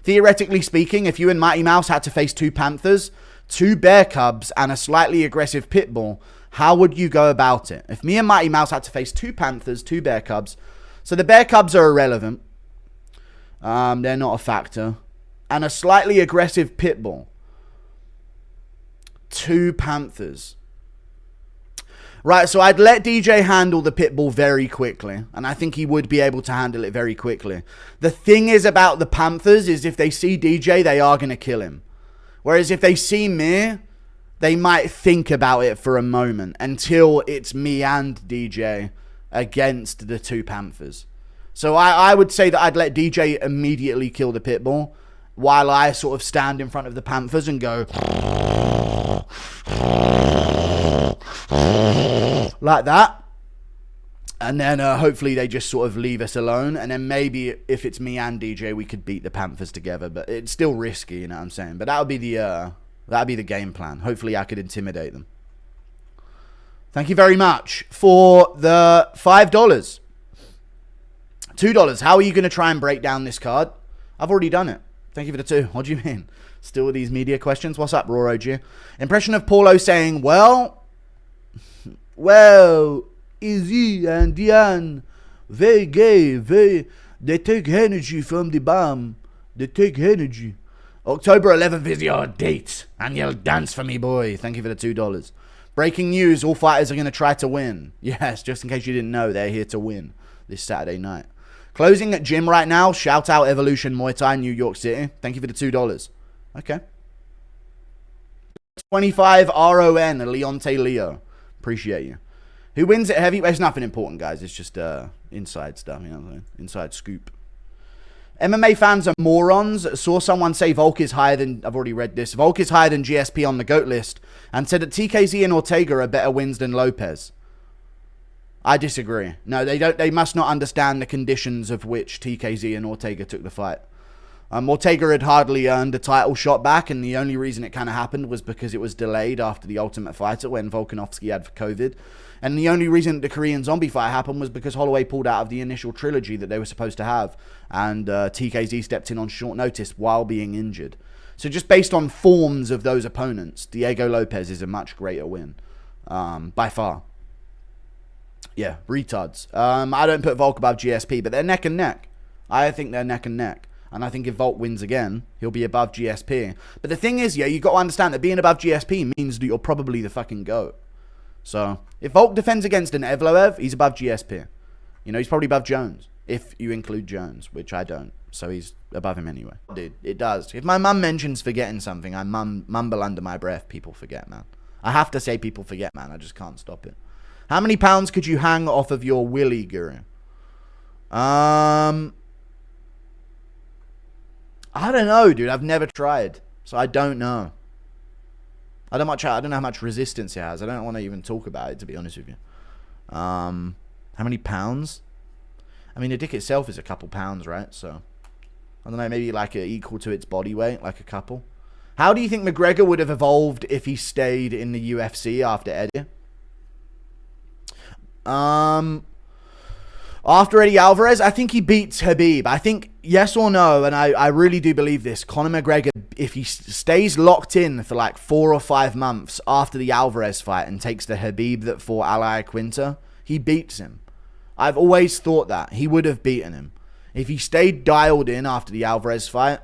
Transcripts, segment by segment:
Theoretically speaking, if you and Mighty Mouse had to face 2 panthers, 2 bear cubs, and a slightly aggressive pit bull, how would you go about it? If me and Mighty Mouse had to face 2 panthers, 2 bear cubs, so the bear cubs are irrelevant. They're not a factor. And a slightly aggressive pit bull. 2 panthers. Right, so I'd let DJ handle the pit bull very quickly. And I think he would be able to handle it very quickly. The thing is about the panthers is if they see DJ, they are going to kill him. Whereas if they see me, they might think about it for a moment until it's me and DJ against the 2 panthers. So I would say that I'd let DJ immediately kill the pit bull while I sort of stand in front of the panthers and go like that. And then hopefully they just sort of leave us alone. And then maybe if it's me and DJ, we could beat the panthers together. But it's still risky, you know what I'm saying? But that would be the game plan. Hopefully I could intimidate them. Thank you very much for the $5. $2. How are you going to try and break down this card? I've already done it. Thank you for the 2. What do you mean? Still with these media questions? What's up, Raw OG? Impression of Paulo saying, well, Izzy and Diane, very gay, they take energy from the bomb. They take energy. October 11th is your date, and you'll dance for me, boy. Thank you for the $2. Breaking news, all fighters are going to try to win. Yes, just in case you didn't know, they're here to win this Saturday night. Closing at gym right now. Shout out Evolution Muay Thai, New York City. Thank you for the $2. Okay. 25 RON, Leonte Leo. Appreciate you. Who wins at heavyweight? It's nothing important, guys. It's just inside stuff, you know what I'm saying? Inside scoop. MMA fans are morons. Saw someone say Volk is higher than... I've already read this. Volk is higher than GSP on the GOAT list and said that TKZ and Ortega are better wins than Lopez. I disagree. No, they don't. They must not understand the conditions of which TKZ and Ortega took the fight. Ortega had hardly earned a title shot back, and the only reason it kind of happened was because it was delayed after the Ultimate Fighter when Volkanovski had COVID. And the only reason the Korean Zombie fight happened was because Holloway pulled out of the initial trilogy that they were supposed to have, and TKZ stepped in on short notice while being injured. So just based on forms of those opponents, Diego Lopez is a much greater win, by far. Yeah, retards. I don't put Volk above GSP, but they're neck and neck. I think they're neck and neck. And I think if Volk wins again, he'll be above GSP. But the thing is, yeah, you've got to understand that being above GSP means that you're probably the fucking GOAT. So, if Volk defends against an Evloev, he's above GSP. You know, he's probably above Jones, if you include Jones, which I don't. So he's above him anyway. Dude, it does. If my mum mentions forgetting something, I mumble under my breath, people forget, man. I have to say people forget, man. I just can't stop it. How many pounds could you hang off of your willy, Guru? I don't know, dude. I've never tried, so I don't know. I don't know how much resistance it has. I don't want to even talk about it, to be honest with you. How many pounds? I mean, the dick itself is a couple pounds, right? So, I don't know, maybe like equal to its body weight, like a couple. How do you think McGregor would have evolved if he stayed in the UFC after Eddie? After Eddie Alvarez, I think he beats Khabib. I think, yes or no, and I really do believe this, Conor McGregor, if he stays locked in for like 4 or 5 months after the Alvarez fight and takes the Khabib that fought Al Quinta, he beats him. I've always thought that. He would have beaten him. If he stayed dialed in after the Alvarez fight,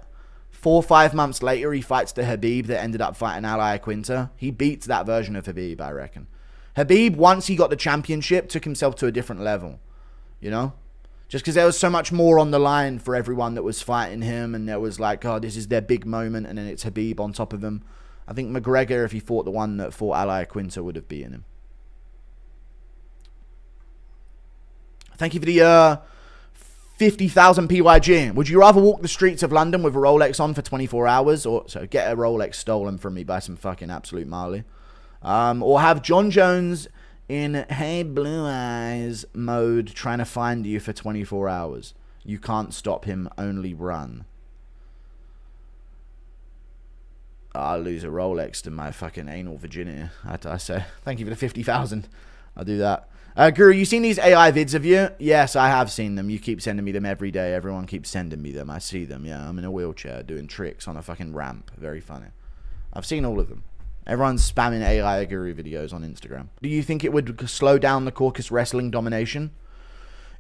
4 or 5 months later, he fights the Khabib that ended up fighting Al Quinta. He beats that version of Khabib, I reckon. Khabib, once he got the championship, took himself to a different level. You know? Just because there was so much more on the line for everyone that was fighting him. And there was like, oh, this is their big moment. And then it's Khabib on top of him. I think McGregor, if he fought the one that fought Al Quinta, would have beaten him. Thank you for the 50,000 PYG. Would you rather walk the streets of London with a Rolex on for 24 hours? Or so get a Rolex stolen from me by some fucking absolute Marley. Or have John Jones in Hey Blue Eyes mode trying to find you for 24 hours. You can't stop him, only run. I'll lose a Rolex to my fucking anal virginity, I say. Thank you for the 50,000. I'll do that. Guru, you seen these AI vids of you? Yes, I have seen them. You keep sending me them every day. Everyone keeps sending me them. I see them. Yeah, I'm in a wheelchair doing tricks on a fucking ramp. Very funny. I've seen all of them. Everyone's spamming AI Guru videos on Instagram. Do you think it would slow down the Caucus wrestling domination?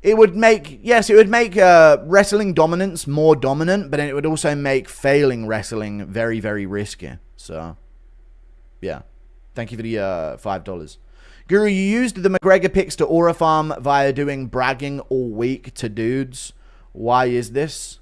It would make, yes, it would make wrestling dominance more dominant, but then it would also make failing wrestling very, very risky. So, yeah. Thank you for the $5. Guru, you used the McGregor picks to aura farm via doing bragging all week to dudes. Why is this?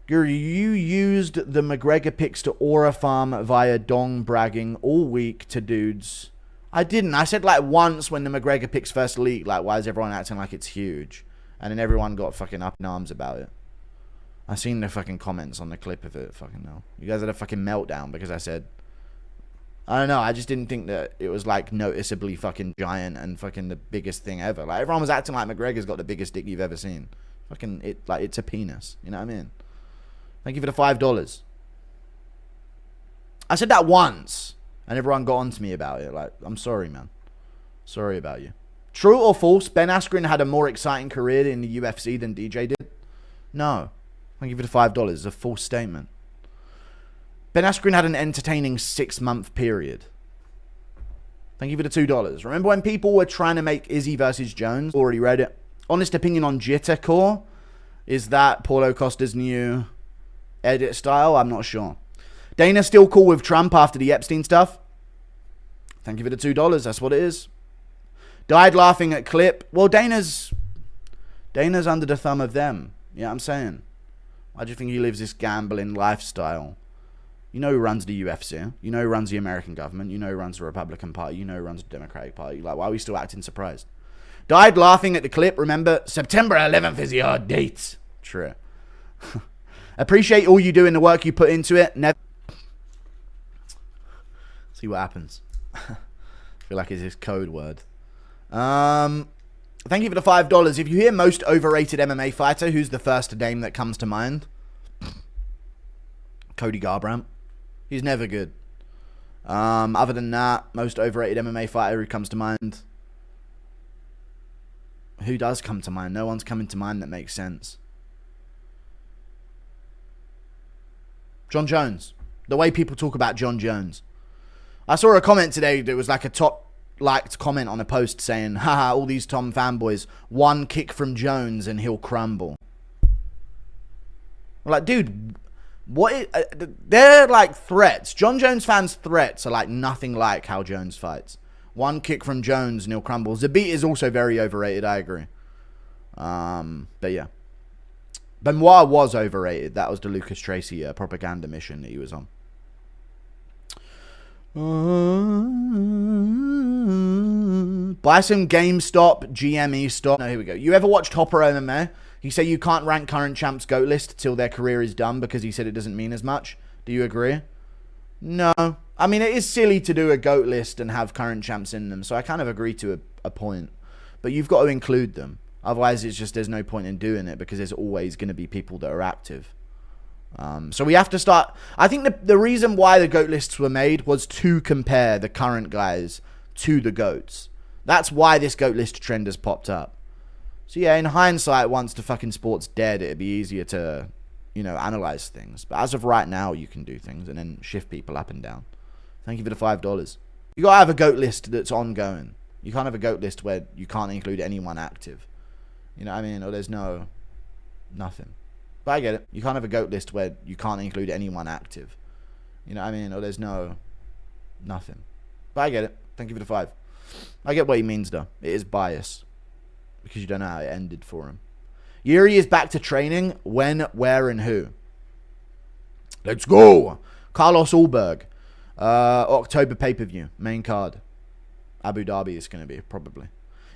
Guru, you used the McGregor picks to aura farm via dong bragging all week to dudes. I didn't. I said like once when the McGregor picks first leaked, like why is everyone acting like it's huge? And then everyone got fucking up in arms about it. I seen the fucking comments on the clip of it. Fucking hell. You guys had a fucking meltdown because I said, I don't know, I just didn't think that it was like noticeably fucking giant and fucking the biggest thing ever. Like everyone was acting like McGregor's got the biggest dick you've ever seen. Fucking it, like it's a penis. You know what I mean? Thank you for the $5. I said that once, and everyone got on to me about it. Like, I'm sorry, man. Sorry about you. True or false, Ben Askren had a more exciting career in the UFC than DJ did? No. Thank you for the $5. It's a false statement. Ben Askren had an entertaining 6-month period. Thank you for the $2. Remember when people were trying to make Izzy versus Jones? Already read it. Honest opinion on Jitter Core? Is that Paulo Costa's new edit style? I'm not sure. Dana still cool with Trump after the Epstein stuff? Thank you for the $2. That's what it is. Died laughing at clip. Well, Dana's under the thumb of them. You know what I'm saying? Why do you think he lives this gambling lifestyle? You know who runs the UFC. You know who runs the American government. You know who runs the Republican Party. You know who runs the Democratic Party. Like, why are we still acting surprised? Died laughing at the clip. Remember, September 11th is your date. True. Appreciate all you do and the work you put into it. Never. See what happens. I feel like it's his code word. Thank you for the $5. If you hear most overrated MMA fighter, who's the first name that comes to mind? Cody Garbrandt. He's never good. Other than that, most overrated MMA fighter who comes to mind? Who does come to mind? No one's coming to mind that makes sense. John Jones. The way people talk about John Jones. I saw a comment today that was like a top liked comment on a post saying, haha, all these Tom fanboys, one kick from Jones and he'll crumble. I'm like, dude, they're like threats. John Jones fans' threats are like nothing like how Jones fights. One kick from Jones and he'll crumble. Zabit is also very overrated, I agree. But yeah. Benoit was overrated. That was the Lucas Tracy propaganda mission that he was on. Buy some GameStop GME stock. No, here we go. You ever watched Hopper MMA? He said you can't rank current champs GOAT list till their career is done because he said it doesn't mean as much. Do you agree? No. I mean, it is silly to do a GOAT list and have current champs in them, so I kind of agree to a point. But you've got to include them. Otherwise, it's just there's no point in doing it because there's always going to be people that are active. So we have to start. I think the reason why the GOAT lists were made was to compare the current guys to the GOATs. That's why this GOAT list trend has popped up. So yeah, in hindsight, once the fucking sport's dead, it'd be easier to, you know, analyze things. But as of right now, you can do things and then shift people up and down. Thank you for the $5. You gotta have a GOAT list that's ongoing. You can't have a GOAT list where you can't include anyone active. You know what I mean? Or there's nothing. But I get it. You can't have a GOAT list where you can't include anyone active. You know what I mean? Or there's nothing. But I get it. Thank you for the 5. I get what he means, though. It is bias. Because you don't know how it ended for him. Yuri is back to training. When, where, and who? Let's go. Carlos Ulberg. October pay-per-view. Main card. Abu Dhabi is going to be, probably.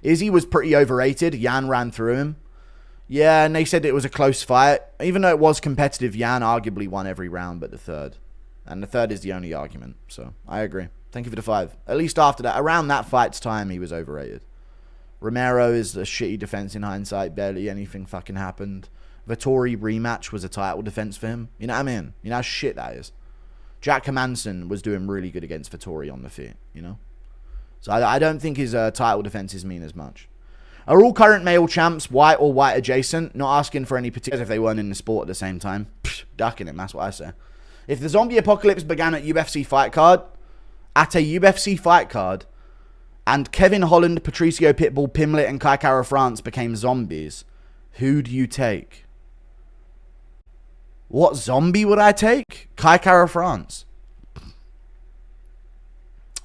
Izzy was pretty overrated. Jan ran through him. Yeah, and they said it was a close fight. Even though it was competitive, Jan arguably won every round but the third. And the third is the only argument. So, I agree. Thank you for the 5. At least after that, around that fight's time, he was overrated. Romero is a shitty defense in hindsight. Barely anything fucking happened. Vettori rematch was a title defense for him. You know what I mean? You know how shit that is. Jack Hermanson was doing really good against Vettori on the feet, you know? So I don't think his title defenses mean as much. Are all current male champs white or white adjacent? Not asking for any particulars if they weren't in the sport at the same time. Psh, ducking him, that's what I say. If the zombie apocalypse began at UFC fight card, and Kevin Holland, Patricio Pitbull, Pimlet, and Kai Kara France became zombies, who do you take? What zombie would I take? Kai Kara France.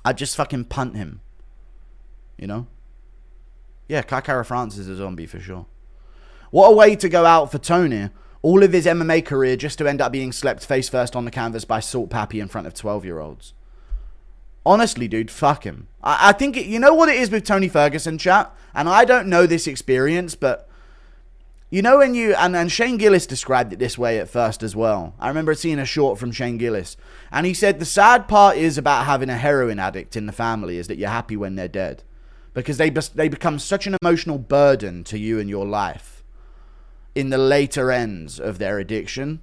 I'd just fucking punt him. You know? Yeah, Kai Kara France is a zombie for sure. What a way to go out for Tony. All of his MMA career just to end up being slept face first on the canvas by Salt Pappy in front of 12-year-olds. Honestly, dude, fuck him. I think, you know what it is with Tony Ferguson, chat? And I don't know this experience, but you know when you, and Shane Gillis described it this way at first as well. I remember seeing a short from Shane Gillis. And he said the sad part is about having a heroin addict in the family is that you're happy when they're dead. Because they become such an emotional burden to you and your life in the later ends of their addiction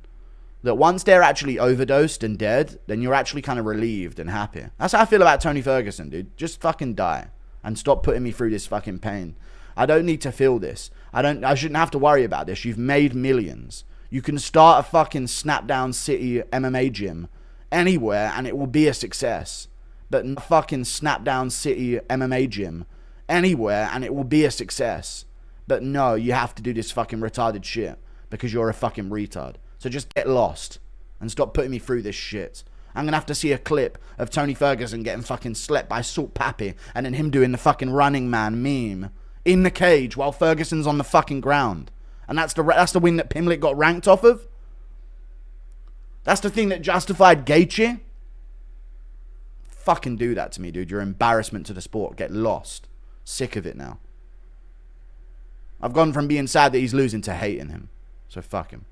that once they're actually overdosed and dead, then you're actually kind of relieved and happy. That's how I feel about Tony Ferguson, dude. Just fucking die and stop putting me through this fucking pain. I don't need to feel this. I shouldn't have to worry about this. You've made millions. You can start a fucking Snapdown City MMA gym anywhere and it will be a success. But a fucking Snapdown City MMA gym anywhere and it will be a success. But no, you have to do this fucking retarded shit because you're a fucking retard. So just get lost and stop putting me through this shit. I'm going to have to see a clip of Tony Ferguson getting fucking slept by Salt Pappy and then him doing the fucking Running Man meme in the cage while Ferguson's on the fucking ground. And that's the win that Pimlet got ranked off of. That's the thing that justified Gaethje. Fucking do that to me, dude. You're an embarrassment to the sport. Get lost. Sick of it now. I've gone from being sad that he's losing to hating him. So fuck him.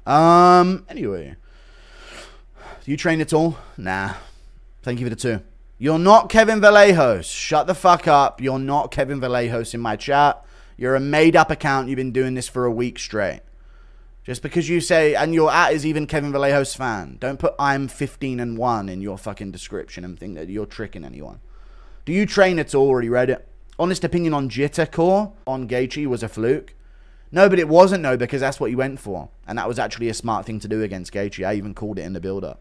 Anyway. Do you train at all? Nah. Thank you for the 2. You're not Kevin Vallejos. Shut the fuck up. You're not Kevin Vallejos in my chat. You're a made-up account. You've been doing this for a week straight. Just because you say, and your at is even Kevin Vallejos fan. Don't put I'm 15-1 in your fucking description and think that you're tricking anyone. Do you train at all? Already read it. Honest opinion on Jitter Core on Gaethje was a fluke. No, but it wasn't, no, because that's what he went for. And that was actually a smart thing to do against Gaethje. I even called it in the build-up.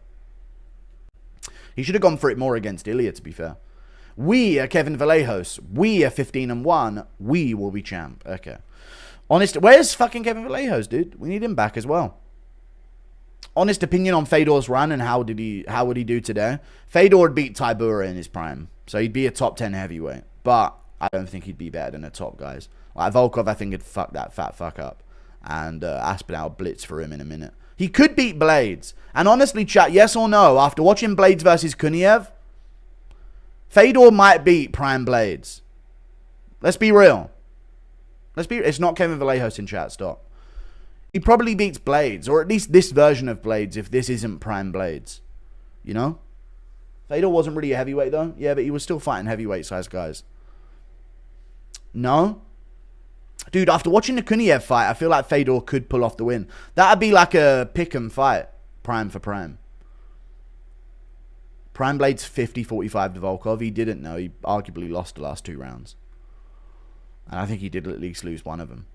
He should have gone for it more against Ilya, to be fair. We are Kevin Vallejos. We are 15-1. We will be champ. Okay. Honest, where's fucking Kevin Vallejos, dude? We need him back as well. Honest opinion on Fedor's run and how would he do today? Fedor would beat Tybura in his prime. So he'd be a top 10 heavyweight. But I don't think he'd be better than the top guys. Like Volkov, I think, would fuck that fat fuck up. And Aspinall blitz for him in a minute. He could beat Blades. And honestly, chat, yes or no, after watching Blades versus Kuniev, Fedor might beat Prime Blades. Let's be real. It's not Kevin Vallejos in chat, stop. He probably beats Blades, or at least this version of Blades, if this isn't Prime Blades. You know? Fedor wasn't really a heavyweight, though. Yeah, but he was still fighting heavyweight-sized guys. No? Dude, after watching the Kuniev fight, I feel like Fedor could pull off the win. That'd be like a pick'em fight. Prime for prime. Prime Blades 50-45 to Volkov. He didn't know. He arguably lost the last 2 rounds. And I think he did at least lose one of them.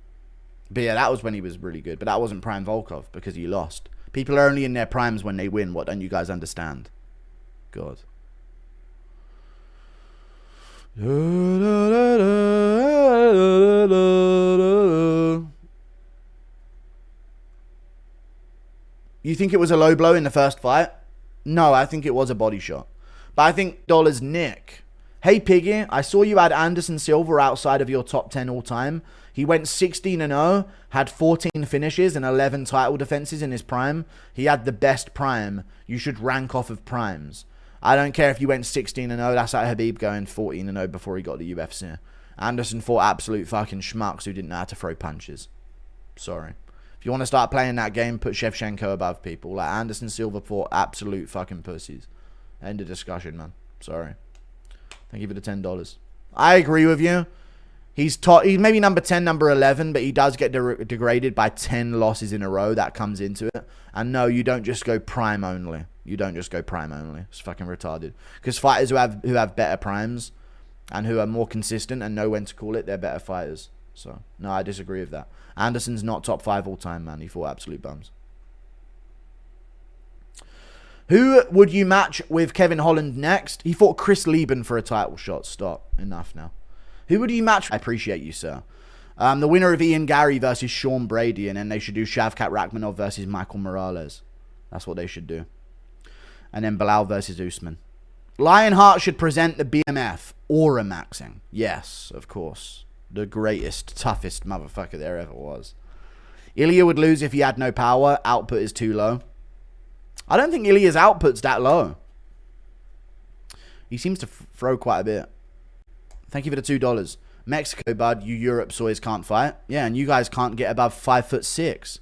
But yeah, that was when he was really good. But that wasn't Prime Volkov because he lost. People are only in their primes when they win. What don't you guys understand? God. You think it was a low blow in the first fight? No, I think it was a body shot. But I think Dollar's Nick. Hey Piggy, I saw you had Anderson Silva outside of your top 10 all time. He went 16-0, had 14 finishes and 11 title defenses in his prime. He had the best prime. You should rank off of primes. I don't care if you went 16-0. That's like Habib going 14-0 before he got the UFC. Anderson fought absolute fucking schmucks who didn't know how to throw punches. Sorry. If you want to start playing that game, put Shevchenko above people. Like Anderson Silva fought absolute fucking pussies. End of discussion, man. Sorry. Thank you for the $10. I agree with you. He's maybe number 10, number 11, but he does get degraded by 10 losses in a row. That comes into it. And no, you don't just go prime only. You don't just go prime only. It's fucking retarded. Because fighters who have better primes and who are more consistent and know when to call it, they're better fighters. So, no, I disagree with that. Anderson's not top 5 all time, man. He fought absolute bums. Who would you match with Kevin Holland next? He fought Chris Lieben for a title shot. Stop. Enough now. Who would you match? I appreciate you, sir. The winner of Ian Gary versus Sean Brady, and then they should do Shavkat Rakhmonov versus Michael Morales. That's what they should do. And then Bilal versus Usman. Lionheart should present the BMF or a maxing. Yes, of course. The greatest, toughest motherfucker there ever was. Ilya would lose if he had no power. Output is too low. I don't think Ilya's output's that low. He seems to throw quite a bit. Thank you for the $2. Mexico, bud, you Europe soys can't fight. Yeah, and you guys can't get above 5'6".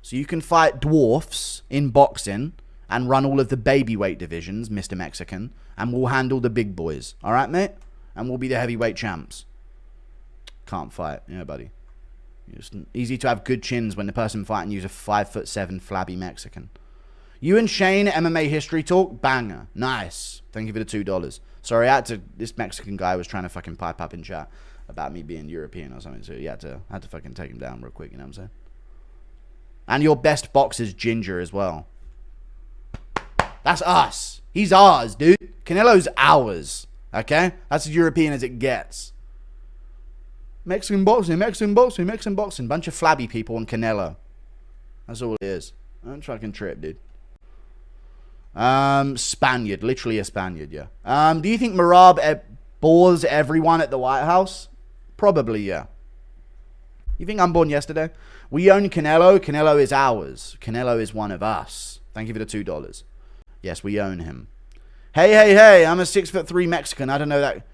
So you can fight dwarfs in boxing and run all of the baby weight divisions, Mr. Mexican, and we'll handle the big boys. All right, mate? And we'll be the heavyweight champs. Can't fight. Yeah, buddy. It's easy to have good chins when the person fighting you is a 5'7" flabby Mexican. You and Shane, MMA history talk, banger. Nice. Thank you for the $2. Sorry, this Mexican guy was trying to fucking pipe up in chat about me being European or something, so you had to fucking take him down real quick, you know what I'm saying? And your best boxer's Ginger as well. That's us. He's ours, dude. Canelo's ours. Okay? That's as European as it gets. Mexican boxing, Mexican boxing, Mexican boxing. Bunch of flabby people and Canelo. That's all it is. Don't fucking trip, dude. Spaniard. Literally a Spaniard, yeah. Do you think Merab bores everyone at the White House? Probably, yeah. You think I'm born yesterday? We own Canelo. Canelo is ours. Canelo is one of us. Thank you for the $2. Yes, we own him. Hey, hey, hey, I'm a 6'3" Mexican. I don't know that.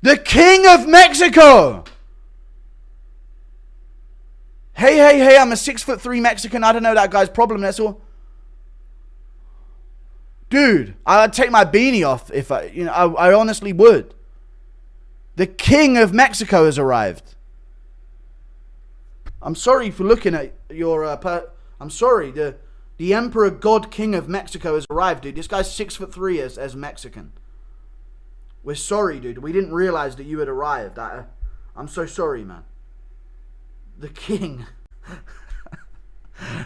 The King of Mexico! Hey, hey, hey, I'm a 6'3" Mexican. I don't know that guy's problem. That's all. Dude, I'd take my beanie off if I honestly would. The King of Mexico has arrived. I'm sorry for looking at your... I'm sorry. The Emperor God King of Mexico has arrived, dude. This guy's 6'3" as Mexican. We're sorry, dude. We didn't realize that you had arrived. I'm so sorry, man. The King...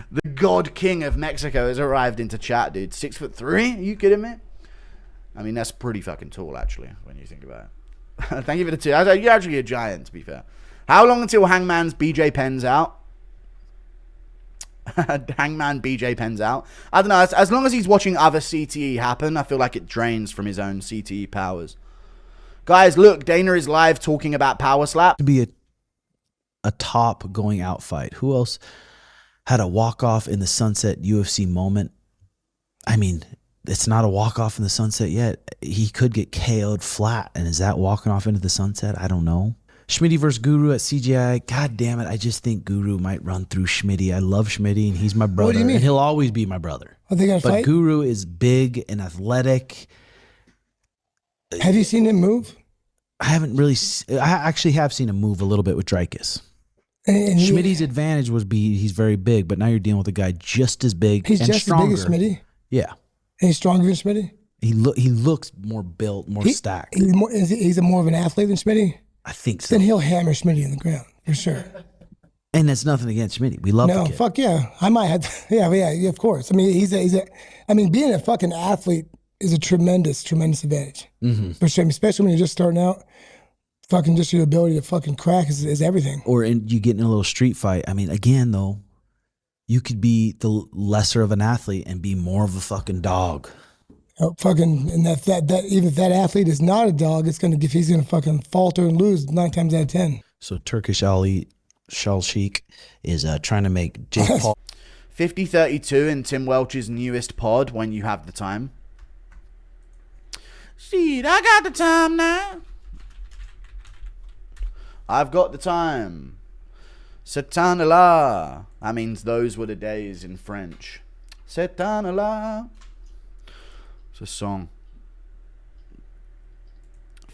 The God King of Mexico has arrived into chat, dude. 6'3"? Are you kidding me? I mean, that's pretty fucking tall, actually, when you think about it. Thank you for the $2. You're actually a giant, to be fair. How long until Hangman's BJ Penn's out? Hangman BJ Penn's out. I don't know. As long as he's watching other CTE happen, I feel like it drains from his own CTE powers. Guys, look, Dana is live talking about Power Slap. To be a top going out fight. Who else had a walk-off in the sunset UFC moment? I mean, it's not a walk-off in the sunset yet. He could get KO'd flat, and is that walking off into the sunset? I don't know. Schmitty versus Guru at CGI. God damn it, I just think Guru might run through Schmitty. I love Schmitty, and he's my brother. What do you mean? And he'll always be my brother. Are they gonna but fight? Guru is big and athletic. Have you seen him move? I haven't really... I actually have seen him move a little bit with Dreykus. And Schmitty's advantage was he's very big, but now you're dealing with a guy just as big and just stronger. as big as Schmitty? Yeah. And he's stronger than Schmitty? He looks more built, more stacked. He's more of an athlete than Schmitty? I think so. Then he'll hammer Schmitty in the ground, for sure. And that's nothing against Schmitty. We love the kid. Fuck yeah. I might have to, yeah, of course. I mean, being a fucking athlete is a tremendous advantage. Mm-hmm. For sure, especially when you're just starting out. Fucking just your ability to fucking crack is everything. Or you get in a little street fight. I mean, again, though, you could be the lesser of an athlete and be more of a fucking dog. And that even if that athlete is not a dog, he's gonna fucking falter and lose 9 times out of 10. So Turkish Ali Shalshik is trying to make Jake Paul 50-32 in Tim Welch's newest pod when you have the time. Shit, I got the time now. I've got the time. Satanallah. That means those were the days in French. Satanallah. It's a song.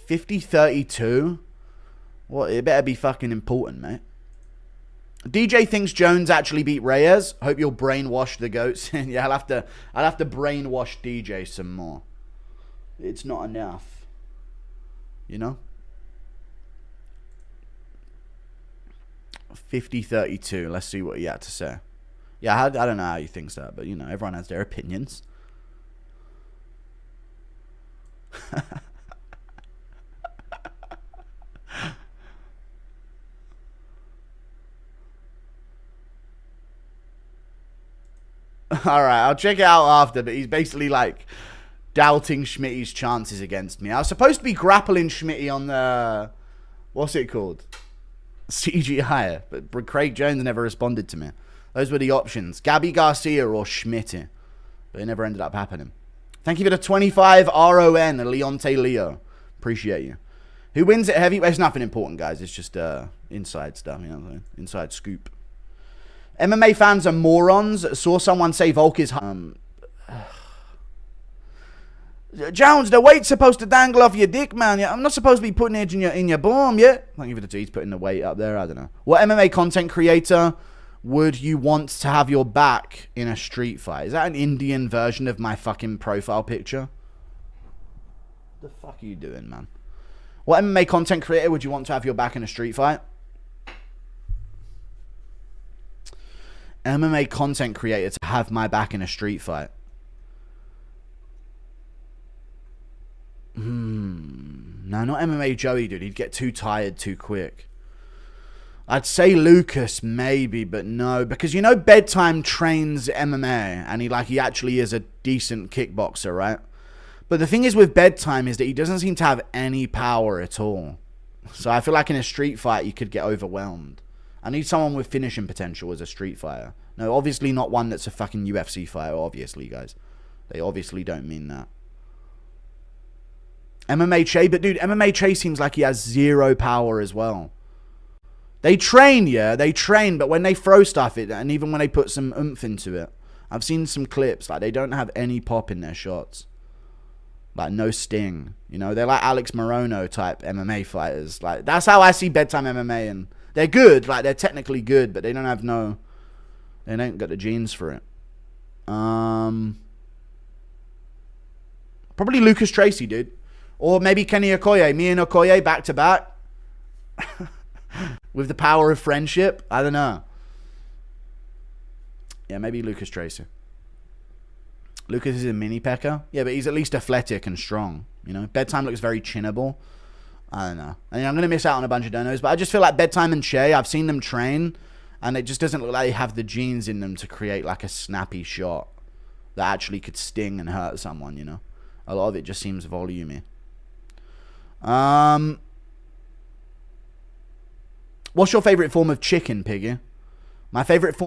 50-32. What? It better be fucking important, mate. DJ thinks Jones actually beat Reyes. Hope you'll brainwash the goats. Yeah, I'll have to brainwash DJ some more. It's not enough. You know? 50-32. Let's see what he had to say. Yeah, I don't know how he thinks that, but, you know, everyone has their opinions. All right, I'll check it out after, but he's basically, like, doubting Schmitty's chances against me. I was supposed to be grappling Schmitty on the... What's it called? CGI, but Craig Jones never responded to me. Those were the options. Gabby Garcia or Schmitty. But it never ended up happening. Thank you for the 25 RON, Leonte Leo. Appreciate you. Who wins at heavyweight? It's nothing important, guys. It's just inside stuff, you know what I'm saying? Inside scoop. MMA fans are morons. Saw someone say Volk is... Jones, the weight's supposed to dangle off your dick, man. Yeah, I'm not supposed to be putting it in your bum, yeah? Thank you for the tweets, putting the weight up there. I don't know. What MMA content creator would you want to have your back in a street fight? Is that an Indian version of my fucking profile picture? What the fuck are you doing, man? What MMA content creator would you want to have your back in a street fight? MMA content creator to have my back in a street fight. No, not MMA Joey, dude. He'd get too tired too quick. I'd say Lucas, maybe, but no. Because, you know, Bedtime trains MMA, and he actually is a decent kickboxer, right? But the thing is with Bedtime is that he doesn't seem to have any power at all. So I feel like in a street fight, you could get overwhelmed. I need someone with finishing potential as a street fighter. No, obviously not one that's a fucking UFC fighter, obviously, guys. They obviously don't mean that. MMA Che, but dude, MMA Che seems like he has zero power as well. They train, yeah, they train, but when they throw stuff, and even when they put some oomph into it, I've seen some clips, like, they don't have any pop in their shots. Like, no sting, you know? They're like Alex Morono type MMA fighters. Like, that's how I see Bedtime MMA, and they're good, like, they're technically good, but they don't have they don't got the genes for it. Probably Lucas Tracy, dude. Or maybe Kenny Okoye. Me and Okoye back to back. With the power of friendship. I don't know. Yeah, maybe Lucas Tracy. Lucas is a mini pecker. Yeah, but he's at least athletic and strong. You know, Bedtime looks very chinnable. I don't know. I mean, I'm going to miss out on a bunch of donos, but I just feel like Bedtime and Che, I've seen them train, and it just doesn't look like they have the genes in them to create like a snappy shot that actually could sting and hurt someone, you know? A lot of it just seems volumey. What's your favorite form of chicken, Piggy? My favorite form